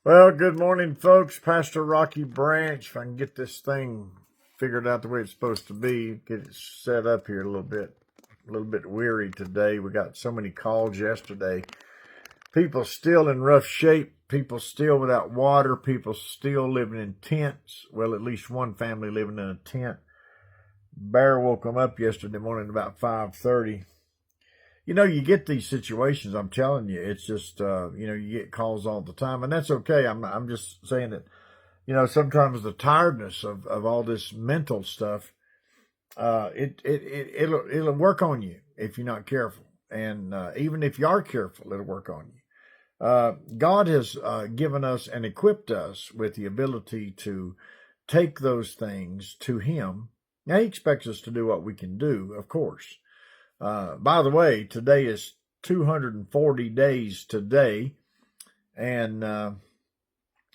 Well, good morning, folks. Pastor Rocky Branch. If I can get this thing figured out the way it's supposed to be, get it set up here a little bit. A little bit weary today. We got so many calls yesterday. People still in rough shape. People still without water. People still living in tents. Well, at least one family living in a tent. Bear woke them up yesterday morning about 5:30. You get these situations. I'm telling you, it's just you get calls all the time, and that's okay. I'm just saying that sometimes the tiredness of all this mental stuff, it'll work on you if you're not careful, and even if you are careful, it'll work on you. God has given us and equipped us with the ability to take those things to Him. Now He expects us to do what we can do, of course. By the way, today is 240 days today, and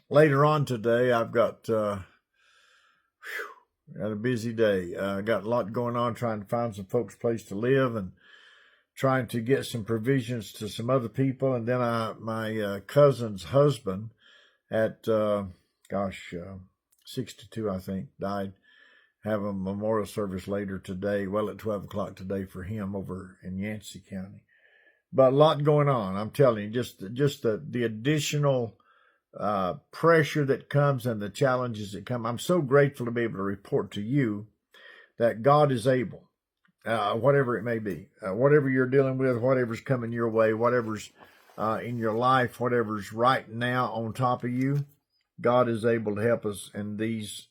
later on today, I've got a busy day. Got a lot going on, trying to find some folks' place to live and trying to get some provisions to some other people. And then my cousin's husband at 62, I think, died. Have a memorial service later today, well, at 12 o'clock today for him over in Yancey County. But a lot going on. I'm telling you, just the additional pressure that comes and the challenges that come. I'm so grateful to be able to report to you that God is able, whatever it may be, whatever you're dealing with, whatever's coming your way, whatever's in your life, whatever's right now on top of you, God is able to help us in these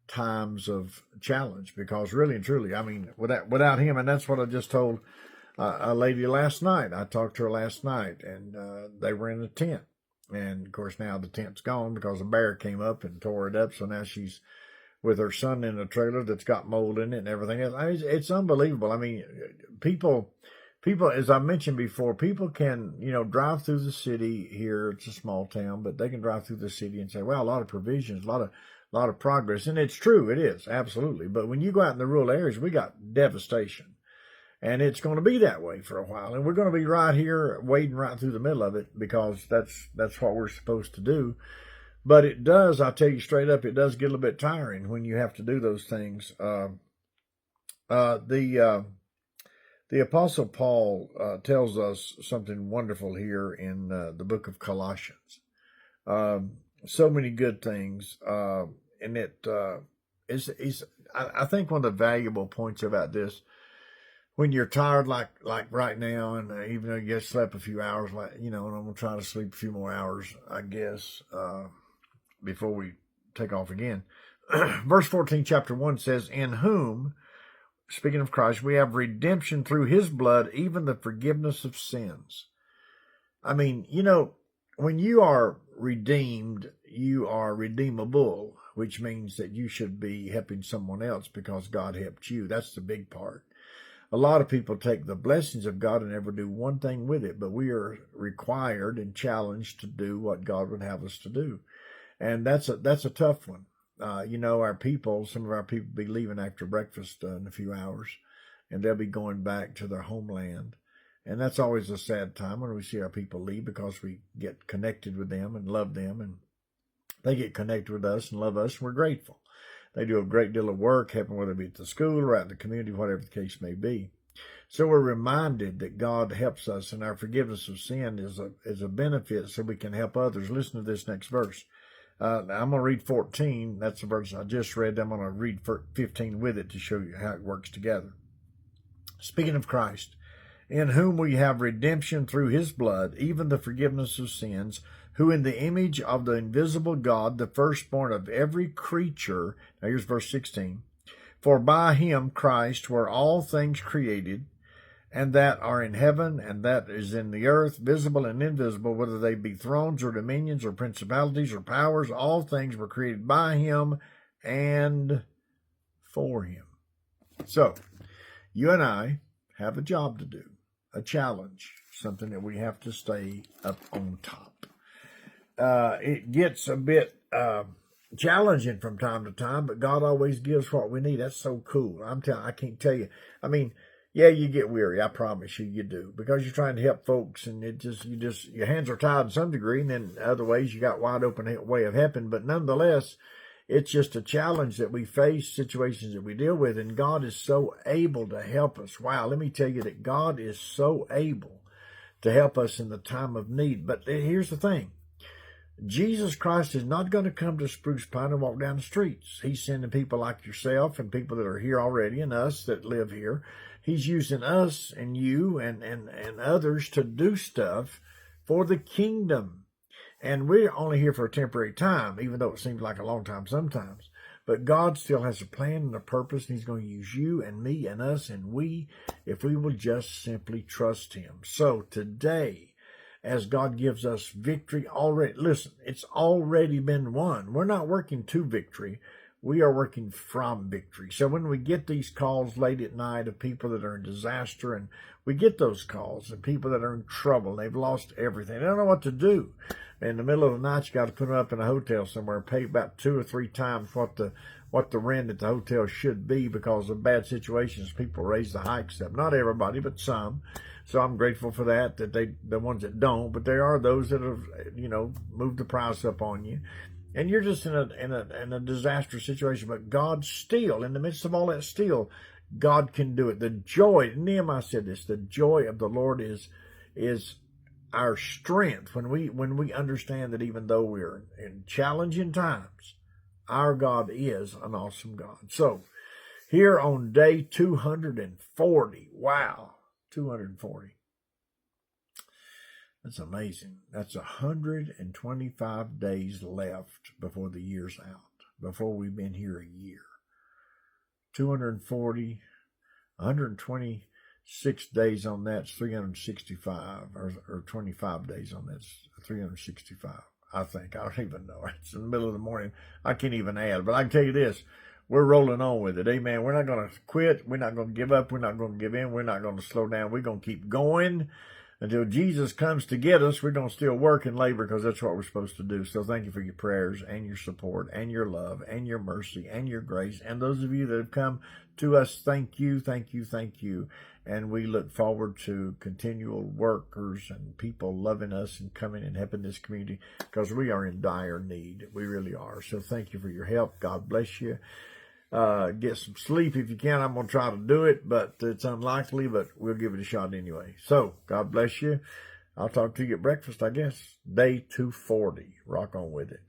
times of challenge, because really and truly, I mean, without Him, and that's what I just told a lady last night. I talked to her last night, and they were in a tent, and of course now the tent's gone because a bear came up and tore it up. So now she's with her son in a trailer that's got mold in it and everything else. I mean, it's unbelievable. I mean, people, as I mentioned before, people can drive through the city here. It's a small town, but they can drive through the city and say, "Well, a lot of provisions, a lot of progress," and it's true. It is absolutely. But when you go out in the rural areas, we got devastation, and it's going to be that way for a while. And we're going to be right here, wading right through the middle of it, because that's what we're supposed to do. But it does, I'll tell you straight up, it does get a little bit tiring when you have to do those things. The Apostle Paul tells us something wonderful here in the book of Colossians. So many good things, and I think one of the valuable points about this, when you're tired, like right now, and even though you just slept a few hours, and I'm gonna try to sleep a few more hours, I guess, before we take off again. Verse 14, chapter 1 says, "In whom," speaking of Christ, "we have redemption through His blood, even the forgiveness of sins." I mean, when you are redeemed, you are redeemable, which means that you should be helping someone else because God helped you. That's the big part. A lot of people take the blessings of God and never do one thing with it, but we are required and challenged to do what God would have us to do. And that's a tough one. Some of our people be leaving after breakfast in a few hours, and they'll be going back to their homeland. And that's always a sad time when we see our people leave, because we get connected with them and love them, and they get connected with us and love us, and we're grateful. They do a great deal of work, helping, whether it be at the school or out in the community, whatever the case may be. So we're reminded that God helps us, and our forgiveness of sin is a benefit so we can help others. Listen to this next verse. I'm going to read 14. That's the verse I just read. I'm going to read 15 with it to show you how it works together. Speaking of Christ, "In whom we have redemption through His blood, even the forgiveness of sins, who in the image of the invisible God, the firstborn of every creature." Now here's verse 16. "For by Him, Christ, were all things created, and that are in heaven and that is in the earth, visible and invisible, whether they be thrones or dominions or principalities or powers, all things were created by Him and for Him." So, you and I have a job to do, a challenge, something that we have to stay up on top. It gets a bit challenging from time to time, but God always gives what we need. That's so cool. I can't tell you. I mean, Yeah, you get weary. I promise you do, because you're trying to help folks, and your hands are tied in some degree, and then other ways you got wide open way of helping. But nonetheless, it's just a challenge that we face, situations that we deal with, and God is so able to help us. Wow, let me tell you that God is so able to help us in the time of need. But here's the thing. Jesus Christ is not going to come to Spruce Pine and walk down the streets. He's sending people like yourself and people that are here already and us that live here. He's using us and you and others to do stuff for the kingdom. And we're only here for a temporary time, even though it seems like a long time sometimes. But God still has a plan and a purpose, and He's going to use you and me and us and we, if we will just simply trust Him. So today, as God gives us victory already. Listen, it's already been won. We're not working to victory. We are working from victory. So when we get these calls late at night of people that are in disaster, and we get those calls of people that are in trouble, they've lost everything. They don't know what to do. In the middle of the night, you got to put them up in a hotel somewhere and pay about 2 or 3 times what the rent at the hotel should be because of bad situations. People raise the hikes up. Not everybody, but some. So I'm grateful for that the ones that don't, but there are those that have, moved the price up on you. And you're just in a disastrous situation, but God still, in the midst of all that still, God can do it. The joy, Nehemiah said this, the joy of the Lord is our strength when we understand that even though we're in challenging times, our God is an awesome God. So here on day 240, wow. 240. That's amazing. That's 125 days left before the year's out, before we've been here a year. 240, 126 days on that's 365, or 25 days on that's 365. I think. I don't even know. It's in the middle of the morning. I can't even add. But I can tell you this. We're rolling on with it. Amen. We're not going to quit. We're not going to give up. We're not going to give in. We're not going to slow down. We're going to keep going until Jesus comes to get us. We're going to still work and labor because that's what we're supposed to do. So thank you for your prayers and your support and your love and your mercy and your grace. And those of you that have come to us, thank you, thank you, thank you. And we look forward to continual workers and people loving us and coming and helping this community because we are in dire need. We really are. So thank you for your help. God bless you. Get some sleep if you can. I'm going to try to do it, but it's unlikely, but we'll give it a shot anyway. So, God bless you. I'll talk to you at breakfast, I guess. Day 240. Rock on with it.